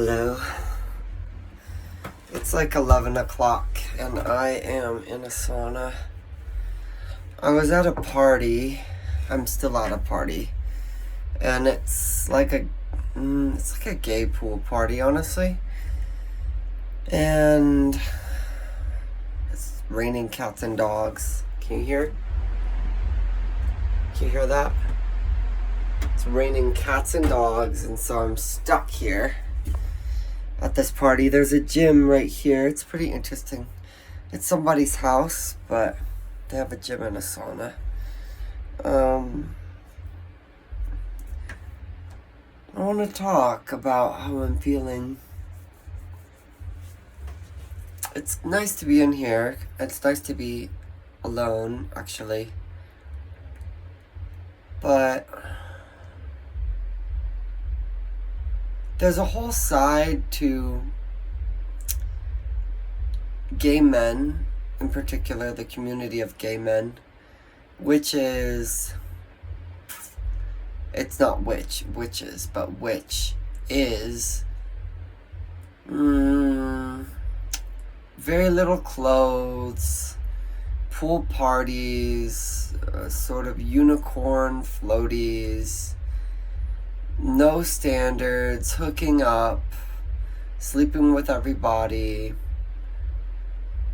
Hello. It's like 11 o'clock and I am in a sauna. I was at a party. I'm still at a party. And it's like a gay pool party, honestly. And it's raining cats and dogs. Can you hear? Can you hear that? It's raining cats and dogs, and so I'm stuck here at this party. There's a gym right here. It's pretty interesting. It's somebody's house, but they have a gym and a sauna. I want to talk about how I'm feeling. It's nice to be in here. It's nice to be alone, actually. But there's a whole side to gay men, in particular the community of gay men, which is, it's not witches, but which is very little clothes, pool parties, sort of unicorn floaties, no standards, hooking up, sleeping with everybody,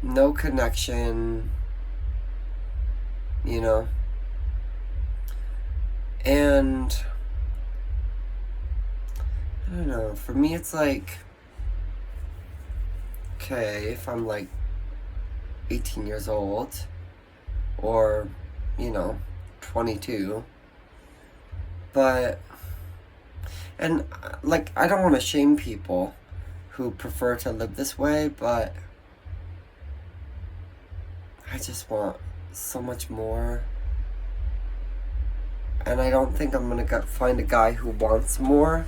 no connection, and I don't know, for me it's like, okay, if I'm like 18 years old, or 22, and like, I don't want to shame people who prefer to live this way, but I just want so much more. And I don't think I'm gonna find a guy who wants more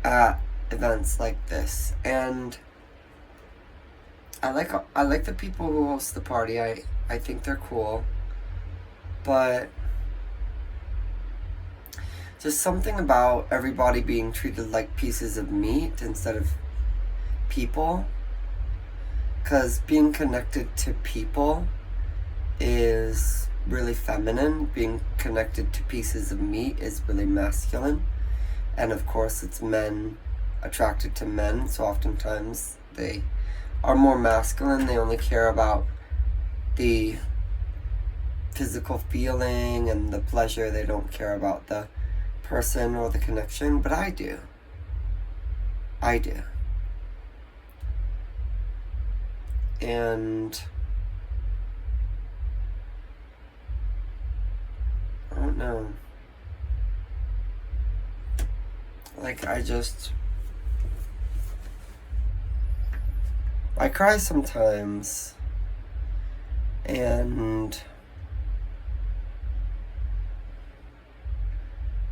at events like this. And I like the people who host the party. I think they're cool. But just something about everybody being treated like pieces of meat instead of people. Because being connected to people is really feminine. Being connected to pieces of meat is really masculine. And of course, it's men attracted to men, so oftentimes they are more masculine. They only care about the physical feeling and the pleasure. They don't care about the person or the connection, but I do. And I don't know. Like, I cry sometimes, and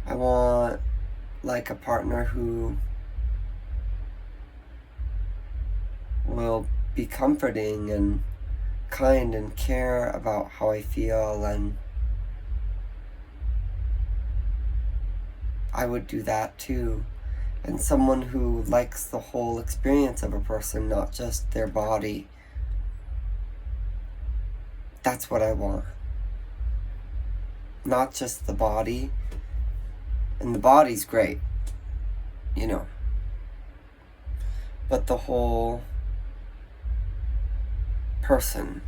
I want, like, a partner who will be comforting and kind and care about how I feel, and I would do that too. And someone who likes the whole experience of a person, not just their body. That's what I want. Not just the body. And the body's great, but the whole person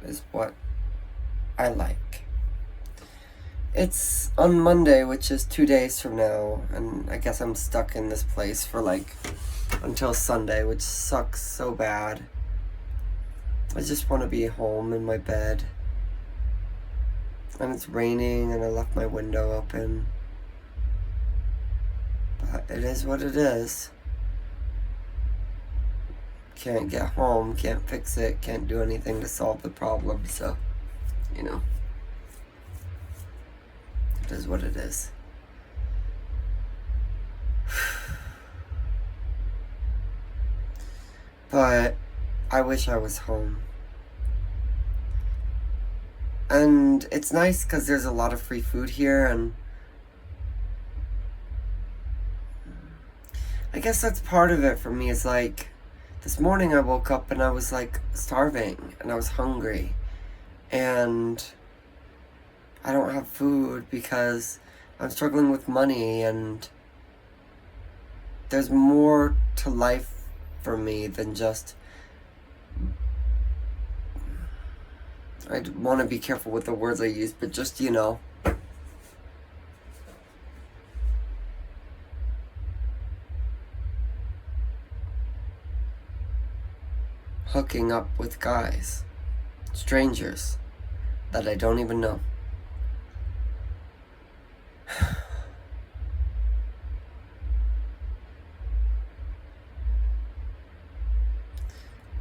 is what I like. It's on Monday, which is 2 days from now, and I guess I'm stuck in this place for until Sunday, which sucks so bad. I just want to be home in my bed. And it's raining, and I left my window open. But it is what it is. Can't get home, can't fix it, can't do anything to solve the problem, so, it is what it is. But I wish I was home. And it's nice because there's a lot of free food here, and I guess that's part of it for me, is like, this morning I woke up and I was like starving and I was hungry. And I don't have food because I'm struggling with money, and there's more to life for me than just... I want to be careful with the words I use, but just, hooking up with guys, strangers that I don't even know.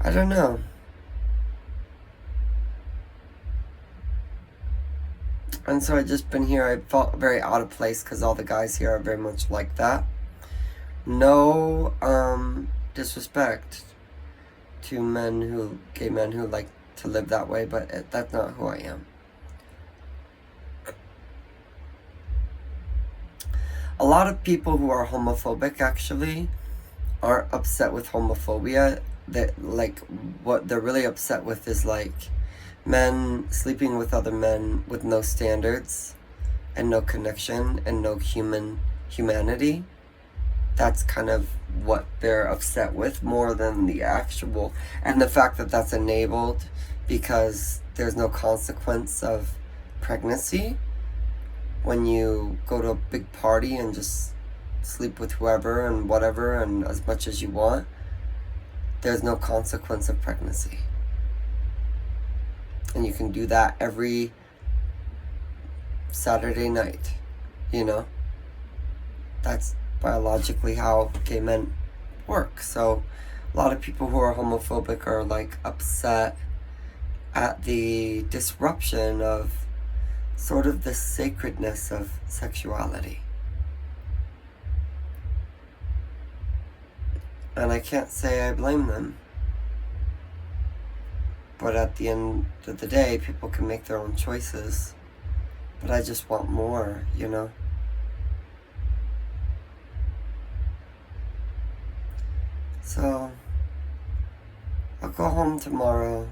I don't know. And so I just been here. I felt very out of place because all the guys here are very much like that. No disrespect to gay men who like to live that way, but that's not who I am. A lot of people who are homophobic actually aren't upset with homophobia. That, like, what they're really upset with is like men sleeping with other men with no standards and no connection and no humanity. That's kind of what they're upset with, more than the actual, and the fact that that's enabled because there's no consequence of pregnancy when you go to a big party and just sleep with whoever and whatever and as much as you want. There's no consequence of pregnancy. And you can do that every Saturday night, That's biologically how gay men work. So a lot of people who are homophobic are like upset at the disruption of sort of the sacredness of sexuality. And I can't say I blame them. But at the end of the day, people can make their own choices. But I just want more, So, I'll go home tomorrow.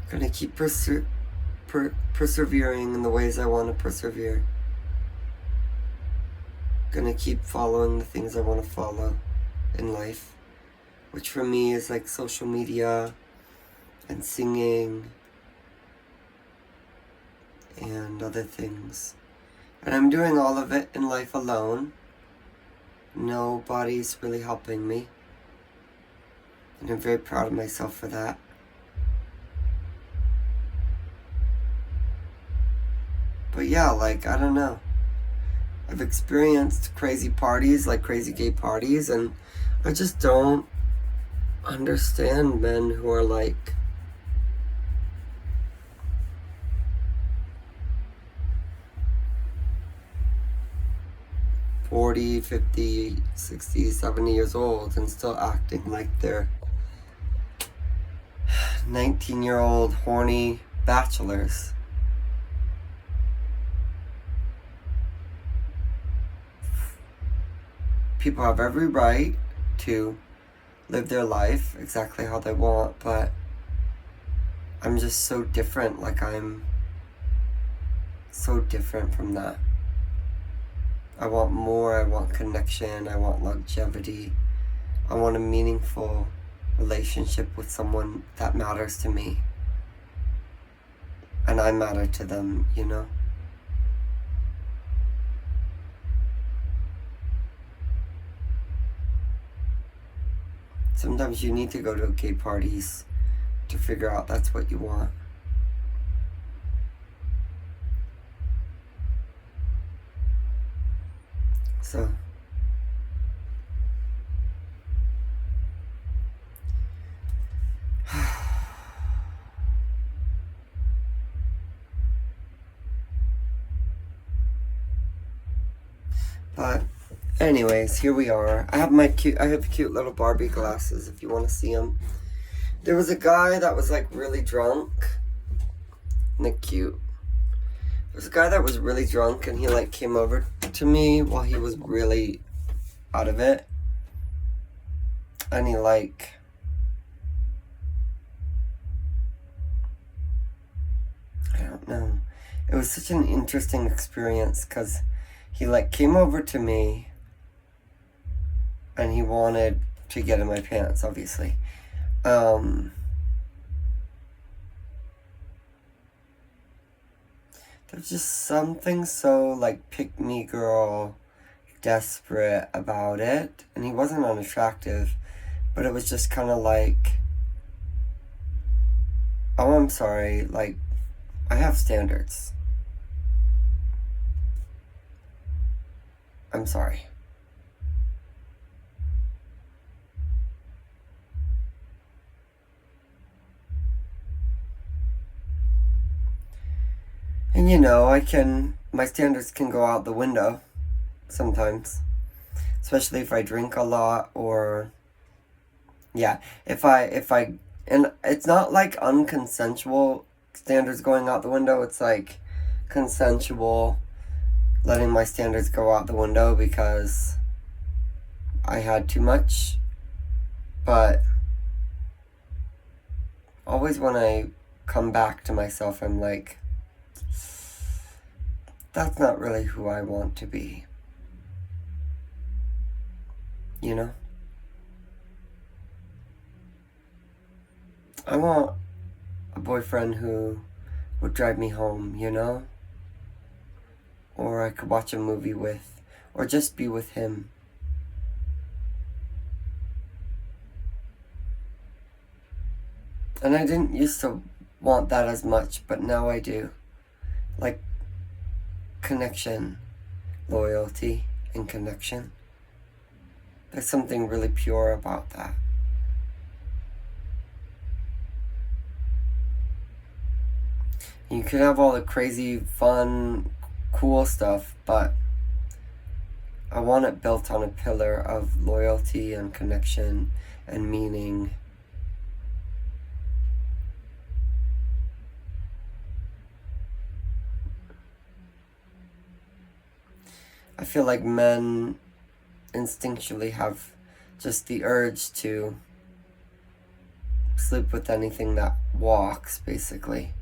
I'm gonna keep persevering in the ways I want to persevere. Gonna keep following the things I want to follow in life, which for me is like social media and singing and other things. And I'm doing all of it in life alone. Nobody's really helping me, and I'm very proud of myself for that. But yeah, like, I don't know. I've experienced crazy parties, like crazy gay parties, and I just don't understand men who are like "40, 50, 60, 70 years old and still acting like they're 19-year-old horny bachelors. People have every right to live their life exactly how they want, but I'm just so different. Like, I'm so different from that. I want more. I want connection. I want longevity. I want a meaningful relationship with someone that matters to me. And I matter to them, Sometimes you need to go to gay parties to figure out that's what you want. So, but anyways, here we are. I have cute little Barbie glasses if you want to see them. There was a guy that was like really drunk, Isn't it cute? There's a guy that was really drunk and he like came over to me while he was really out of it. And he like... I don't know. It was such an interesting experience because he like came over to me and he wanted to get in my pants, obviously. There's just something so like pick me girl desperate about it. And he wasn't unattractive, but it was just kind of like, oh, I'm sorry, like, I have standards. I'm sorry. And you know, my standards can go out the window sometimes. Especially if I drink a lot or, yeah, if I, and it's not like unconsensual standards going out the window, it's like consensual letting my standards go out the window because I had too much. But always when I come back to myself, I'm like, that's not really who I want to be. You know? I want a boyfriend who would drive me home, you know? Or I could watch a movie with, or just be with him. And I didn't used to want that as much, but now I do. Like, connection, loyalty, and connection. There's something really pure about that. You could have all the crazy, fun, cool stuff, but I want it built on a pillar of loyalty and connection and meaning. I feel like men instinctually have just the urge to sleep with anything that walks, basically.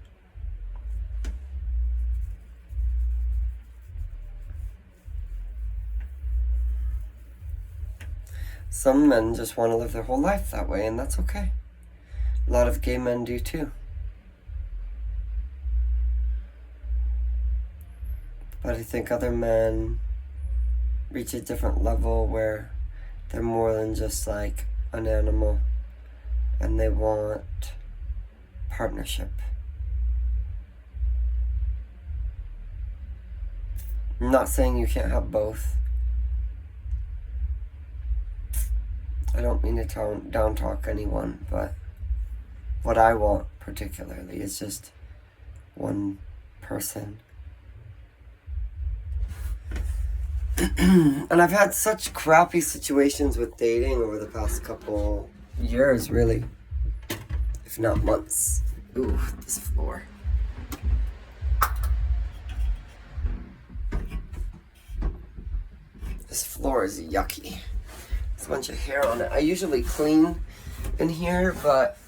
Some men just want to live their whole life that way, and that's okay. A lot of gay men do too. But I think other men reach a different level where they're more than just like an animal and they want partnership. I'm not saying you can't have both. I don't mean to down talk anyone, but what I want particularly is just one person. And I've had such crappy situations with dating over the past couple years, really. If not months. Ooh, this floor. This floor is yucky. There's a bunch of hair on it. I usually clean in here, but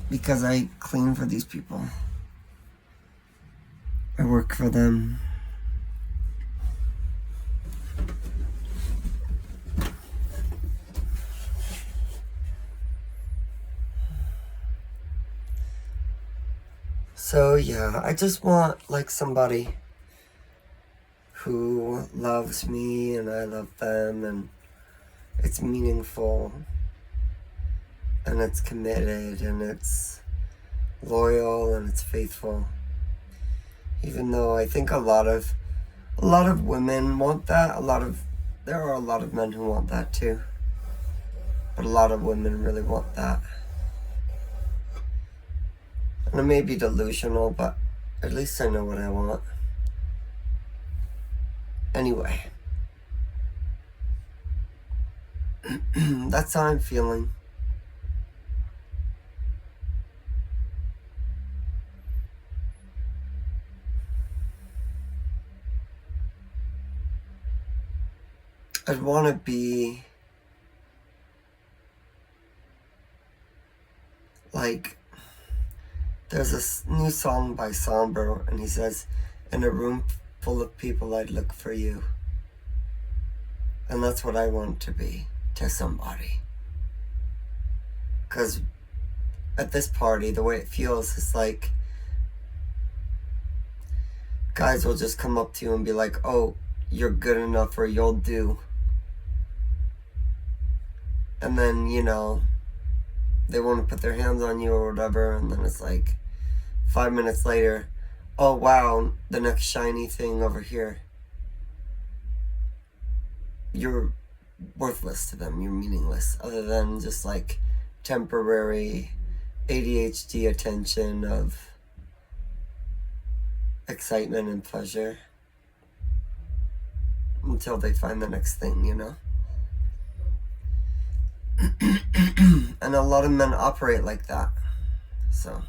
because I clean for these people. I work for them. So yeah, I just want like somebody who loves me and I love them and it's meaningful and it's committed and it's loyal and it's faithful. Even though I think a lot of women want that, there are a lot of men who want that too. But a lot of women really want that. And it may be delusional, but at least I know what I want. Anyway. That's how I'm feeling. I'd want to be like, there's a new song by Somber, and he says, in a room full of people, I'd look for you. And that's what I want to be to somebody. Because at this party, the way it feels is like guys will just come up to you and be like, oh, you're good enough, or you'll do. And then, you know, they want to put their hands on you or whatever, and then it's like 5 minutes later, oh wow, the next shiny thing over here. You're worthless to them, you're meaningless, other than just like temporary ADHD attention of excitement and pleasure until they find the next thing, you know? And a lot of men operate like that. So,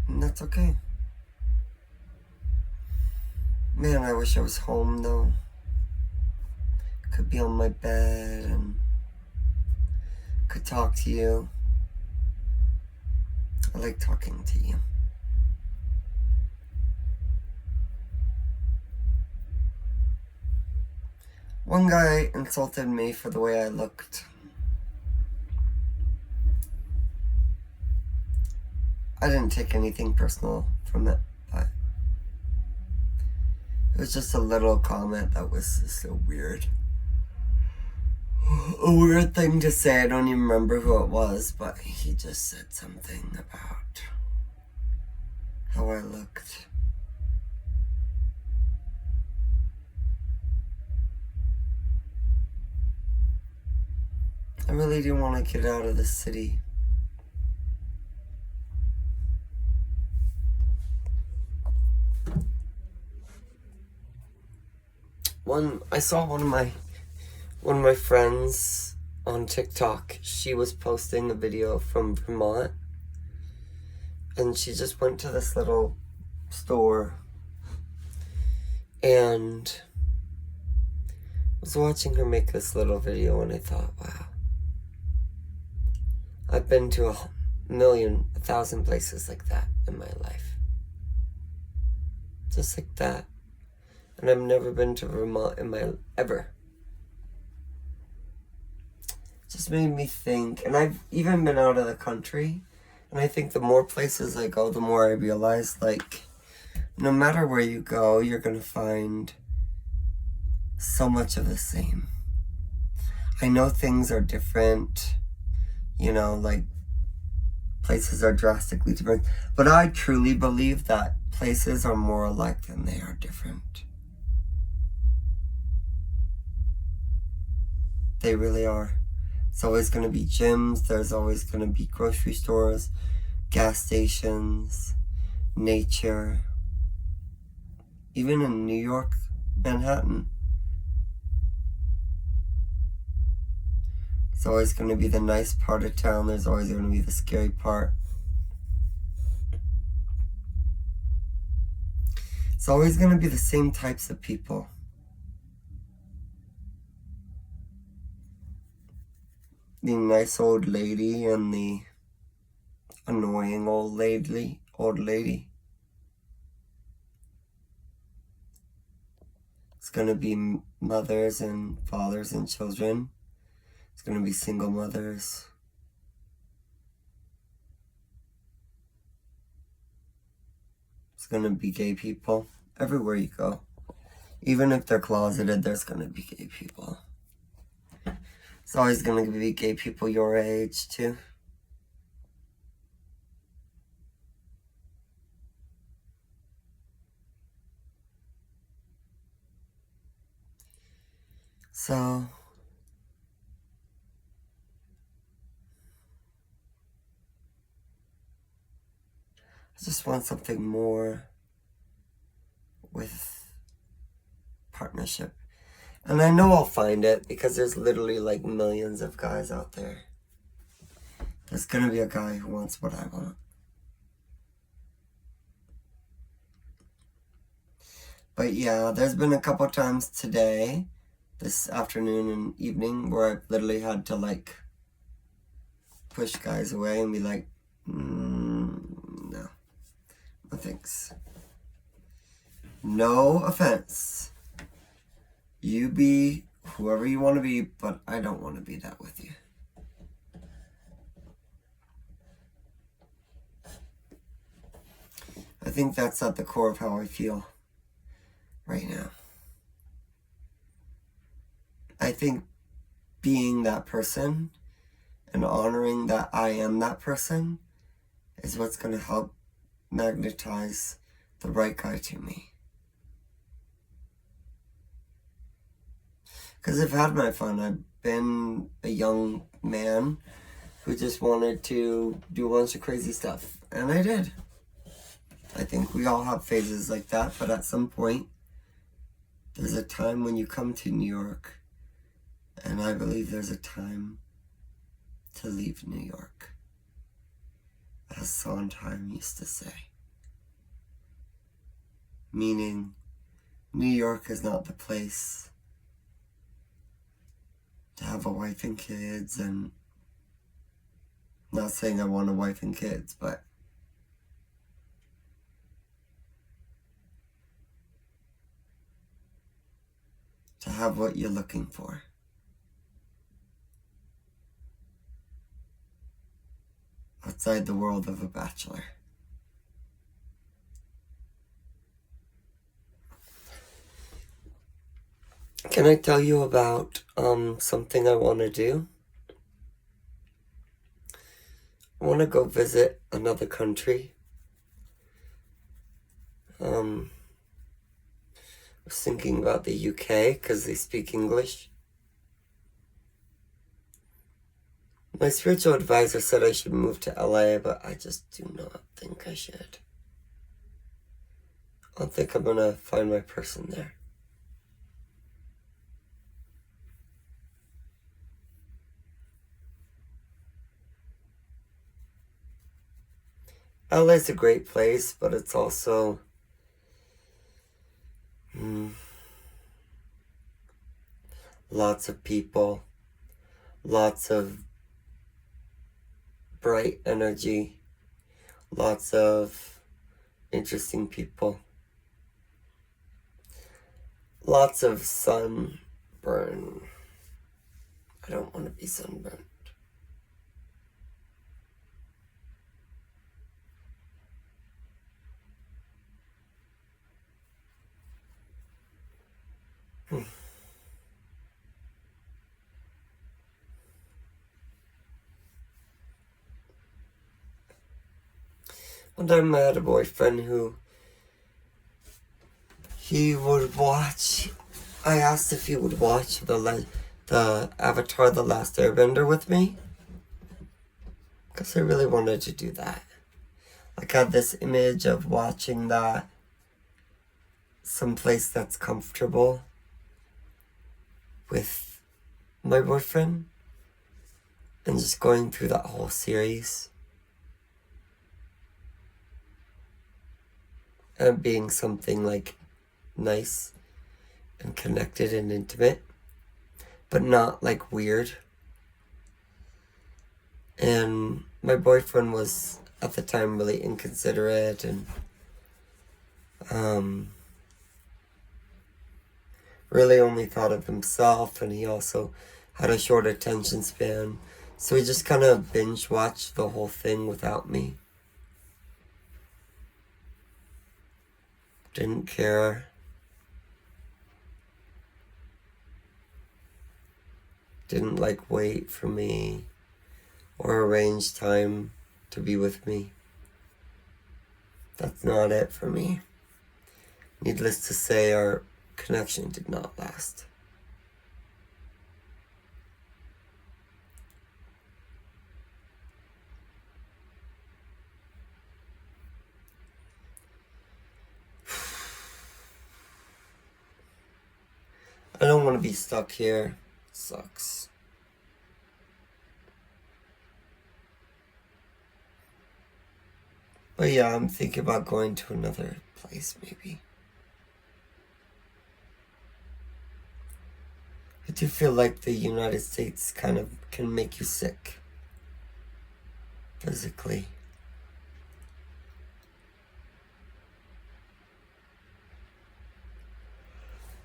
and that's okay. Man, I wish I was home though. Could be on my bed and could talk to you. I like talking to you. One guy insulted me for the way I looked. I didn't take anything personal from it, but it was just a little comment that was so weird. A weird thing to say. I don't even remember who it was, but he just said something about how I looked. I really didn't want to get out of the city. I saw one of my friends on TikTok. She was posting a video from Vermont, and she just went to this little store and I was watching her make this little video, and I thought, wow, I've been to 1,000 places like that in my life. Just like that. And I've never been to Vermont in my ever. It just made me think, and I've even been out of the country, and I think the more places I go, the more I realize, like, no matter where you go, you're gonna find so much of the same. I know things are different, you know, like, places are drastically different, but I truly believe that places are more alike than they are different. They really are. It's always going to be gyms, there's always going to be grocery stores, gas stations, nature. Even in New York, Manhattan, it's always going to be the nice part of town, there's always going to be the scary part. It's always going to be the same types of people. The nice old lady and the annoying old lady. It's going to be mothers and fathers and children. It's going to be single mothers. It's going to be gay people. Everywhere you go. Even if they're closeted, there's going to be gay people. It's always going to be gay people your age, too. So, I just want something more with partnership. And I know I'll find it, because there's literally like millions of guys out there. There's gonna be a guy who wants what I want. But yeah, there's been a couple times today, this afternoon and evening, where I've literally had to like push guys away and be like, no thanks. No offense. You be whoever you want to be, but I don't want to be that with you. I think that's at the core of how I feel right now. I think being that person and honoring that I am that person is what's going to help magnetize the right guy to me. Because I've had my fun. I've been a young man who just wanted to do a bunch of crazy stuff. And I did. I think we all have phases like that, but at some point, there's a time when you come to New York, and I believe there's a time to leave New York, as Sondheim used to say. Meaning, New York is not the place to have a wife and kids, and not saying I want a wife and kids, but to have what you're looking for. Outside the world of a bachelor. Can I tell you about something I want to do? I want to go visit another country. I was thinking about the UK because they speak English. My spiritual advisor said I should move to LA, but I just do not think I should. I don't think I'm going to find my person there. LA's a great place, but it's also lots of people, lots of bright energy, lots of interesting people, lots of sunburn. I don't want to be sunburned. One time I had a boyfriend who he would watch. I asked if he would watch the Avatar: The Last Airbender with me, because I really wanted to do that. Like, I had this image of watching that someplace that's comfortable with my boyfriend and just going through that whole series and being something like nice and connected and intimate, but not like weird. And my boyfriend was at the time really inconsiderate and really only thought of himself, and he also had a short attention span, so he just kind of binge watched the whole thing without me. Didn't care. Didn't like wait for me or arrange time to be with me. That's not it for me. Needless to say, our connection did not last. I don't want to be stuck here. It sucks. But yeah, I'm thinking about going to another place maybe. do feel like the United States kind of can make you sick physically.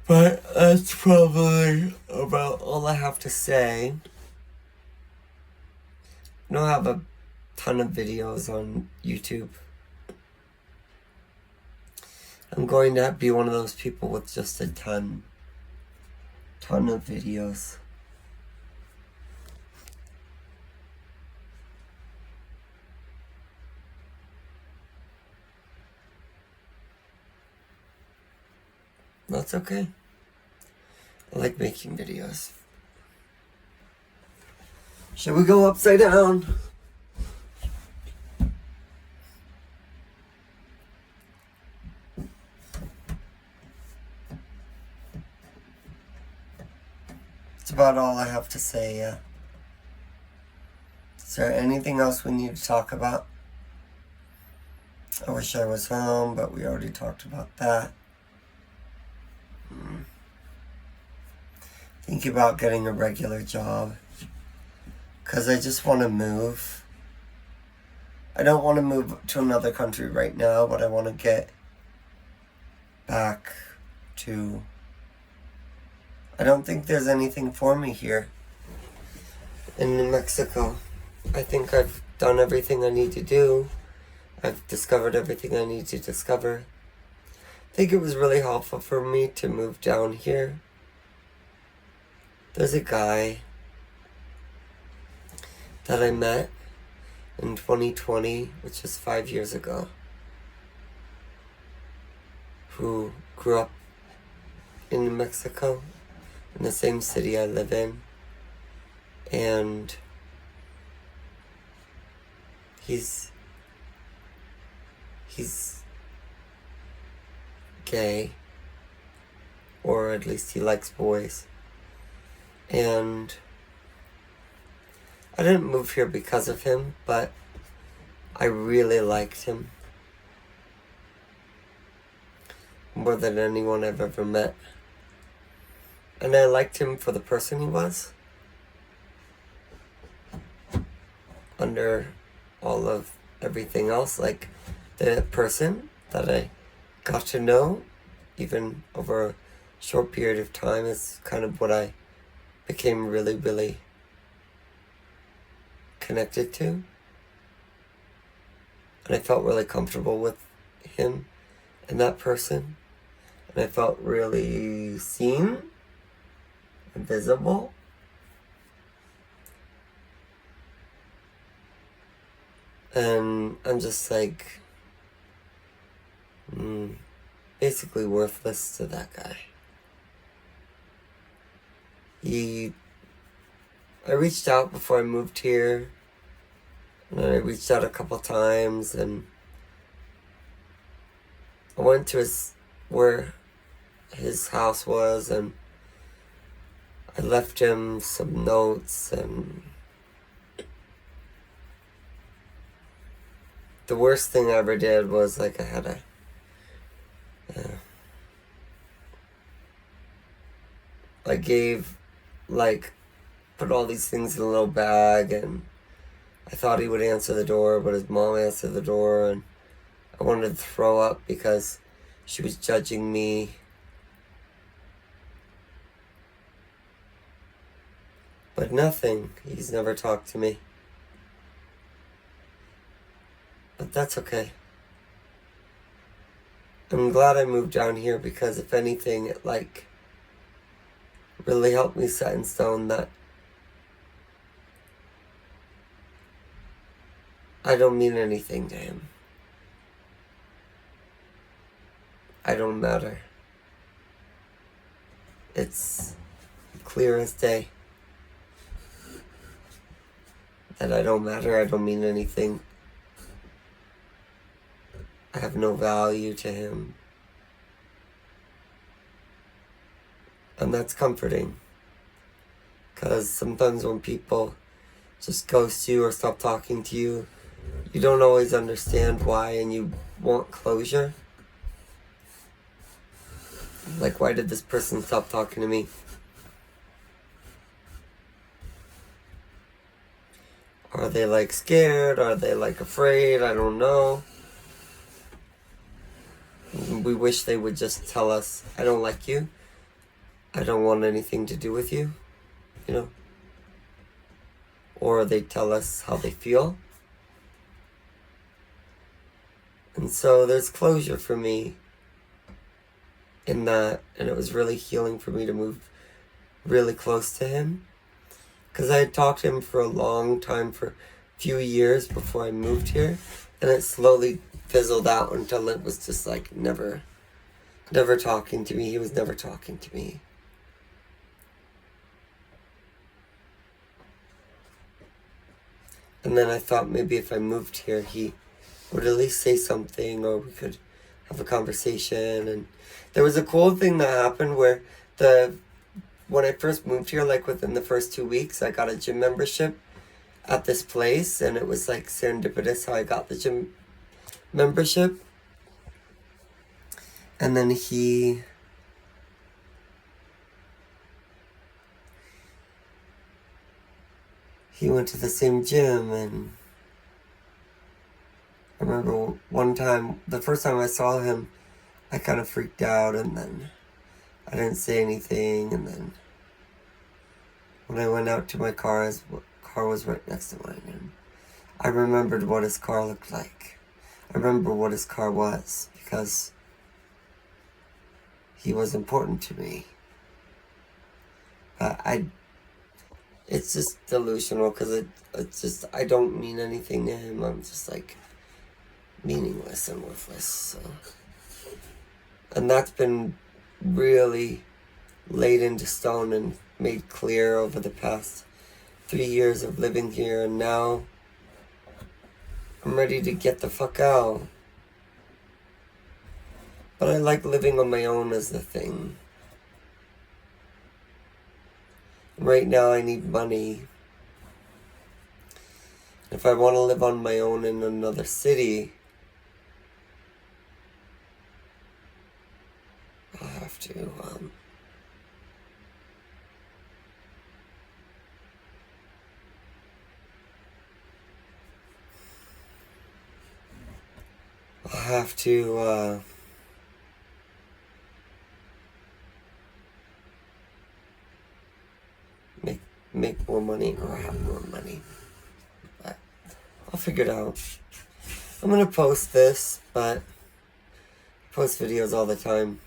But that's probably about all I have to say. I don't have a ton of videos on YouTube. I'm going to be one of those people with just a ton of videos. That's okay. I like making videos. Shall we go upside down? That's about all I have to say, yeah. Is there anything else we need to talk about? I wish I was home, but we already talked about that. Think about getting a regular job. Because I just want to move. I don't want to move to another country right now, but I want to get back to... I don't think there's anything for me here in New Mexico. I think I've done everything I need to do. I've discovered everything I need to discover. I think it was really helpful for me to move down here. There's a guy that I met in 2020, which is 5 years ago, who grew up in New Mexico, in the same city I live in, and he's gay, or at least he likes boys. And I didn't move here because of him, but I really liked him more than anyone I've ever met. And I liked him for the person he was, under all of everything else. Like, the person that I got to know, even over a short period of time, is kind of what I became really, really connected to. And I felt really comfortable with him and that person. And I felt really seen and visible. And I'm just like, basically worthless to that guy. I reached out before I moved here, and I reached out a couple times, and I went to where his house was, and I left him some notes, and the worst thing I ever did was, like, I had put all these things in a little bag, and I thought he would answer the door, but his mom answered the door, and I wanted to throw up because she was judging me. But nothing. He's never talked to me. But that's okay. I'm glad I moved down here because if anything, it really helped me set in stone that I don't mean anything to him. I don't matter. It's clear as day that I don't matter. I don't mean anything. I have no value to him. And that's comforting. Because sometimes when people just ghost you or stop talking to you, you don't always understand why, and you want closure. Like, why did this person stop talking to me? Are they like scared? Are they like afraid? I don't know. We wish they would just tell us, I don't like you. I don't want anything to do with you. You know? Or they tell us how they feel. And so there's closure for me in that, and it was really healing for me to move really close to him. Because I had talked to him for a long time, for a few years before I moved here, and it slowly fizzled out until it was just like never talking to me. He was never talking to me. And then I thought maybe if I moved here, he would at least say something, or we could have a conversation. And there was a cool thing that happened where when I first moved here, like within the first 2 weeks, I got a gym membership at this place, and it was like serendipitous how I got the gym membership. And then he went to the same gym, and I remember one time, the first time I saw him, I kind of freaked out, and then I didn't say anything, and then when I went out to my car, his car was right next to mine, and I remembered what his car looked like. I remember what his car was, because he was important to me. It's just delusional, because it's just, I don't mean anything to him. I'm just like meaningless and worthless. So. And that's been really laid into stone and made clear over the past 3 years of living here, and now I'm ready to get the fuck out. But I like living on my own as the thing. Right now I need money. If I want to live on my own in another city, I'll have to, make more money or have more money. But I'll figure it out. I'm gonna post this, but I post videos all the time.